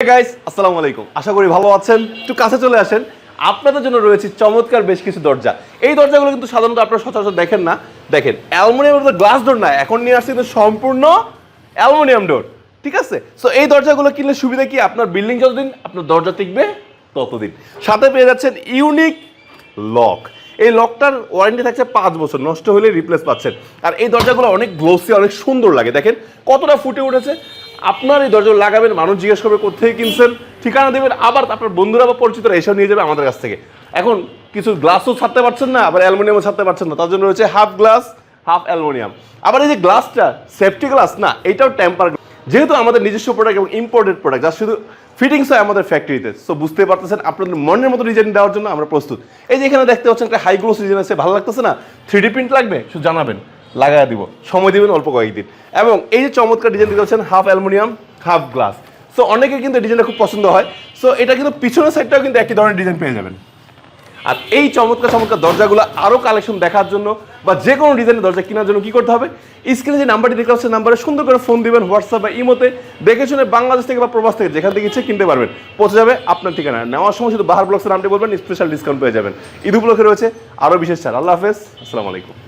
Guys আসসালামু আলাইকুম, আশা করি ভালো আছেন। একটু কাছে চলে আসেন, আপনাদের জন্য রয়েছে চমৎকার বেশ কিছু দরজা। এই দরজাগুলো কিন্তু সাধারণত আপনারা সচরাচর দেখেন না। দেখেন অ্যালুমিনিয়ামের গ্লাস ডোর না, এখন নিয়ে আসছে কিন্তু সম্পূর্ণ অ্যালুমিনিয়াম ডোর। ঠিক আছে, সো এই দরজাগুলো কিনলে সুবিধা কি, আপনার বিল্ডিং যতদিন আপনার দরজা টিকবে ততদিন। সাথে পেয়ে যাচ্ছেন ইউনিক লক। এই লকটার ওয়ারেন্টি থাকছে 5 বছর, নষ্ট হলে রিপ্লেস পাচ্ছেন। আর এই দরজাগুলো অনেক গ্লোসি, অনেক সুন্দর লাগে। দেখেন কতটা ফুটে উঠেছে। আপনার এই দরজা লাগাবেন, মানুষ জিজ্ঞেস করবে কোথেকে কিনছেন, ঠিকানা দেবেন, আবার আপনার বন্ধুরা বা পরিচিতরা এসব নিয়ে যাবে আমাদের কাছ থেকে। এখন কিছু গ্লাসও ছাড়তে পারছেন না, আবার অ্যালুমিনিয়ামও ছাড়তে পারছেন না, তার জন্য রয়েছে হাফ গ্লাস হাফ অ্যালুমিনিয়াম। আবার এই যে গ্লাসটা সেফটি গ্লাস না, এটাও টেম্পার। যেহেতু আমাদের নিজস্ব প্রোডাক্ট এবং ইম্পোর্টেড প্রোডাক্ট, যা শুধু ফিটিংস হয় আমাদের ফ্যাক্টরিতে, সো বুঝতে পারতেছেন আপনাদের মনের মতো ডিজাইন দেওয়ার জন্য আমরা প্রস্তুত। এই যে এখানে দেখতে পাচ্ছেন একটা হাই গ্লোস ডিজাইন আছে, ভালো লাগতেছে না? 3D প্রিন্ট লাগবে, শুধু জানাবেন, লাগাই দিব, সময় দিবেন অল্প কয়েকদিন। এবং এই যে চমৎকার ডিজাইন দিতে পাচ্ছেন half aluminium half glass, so অনেকের কিন্তু ডিজাইনটা খুব পছন্দ হয়। সো এটা কিন্তু পিছনের সাইডটাও কিন্তু একই ধরনের ডিজাইন পেয়ে যাবেন। আর এই চমৎকার চমৎকার দরজাগুলো আরও কালেকশন দেখার জন্য বা যে কোনো ডিজাইনের দরজা কেনার জন্য কী করতে হবে, স্ক্রিনে যে নাম্বারটি দেখতে পাচ্ছেন নাম্বারে সুন্দর করে ফোন দিবেন, হোয়াটসঅ্যাপ বা ইমোতে, দেখে শুনে বাংলাদেশ থেকে বা প্রবাস থেকে যেখান থেকে ইচ্ছে কিনতে পারবেন, পৌঁছে যাবে আপনার ঠিকানা। নেওয়ার সময় শুধু বাহার ব্লগসের নামটি বলবেন, স্পেশাল ডিসকাউন্ট পেয়ে যাবেন। ঈদ উপলক্ষে রয়েছে আরও বিশেষ ছাড়। আল্লাহ হাফেজ, আসসালামু আলাইকুম।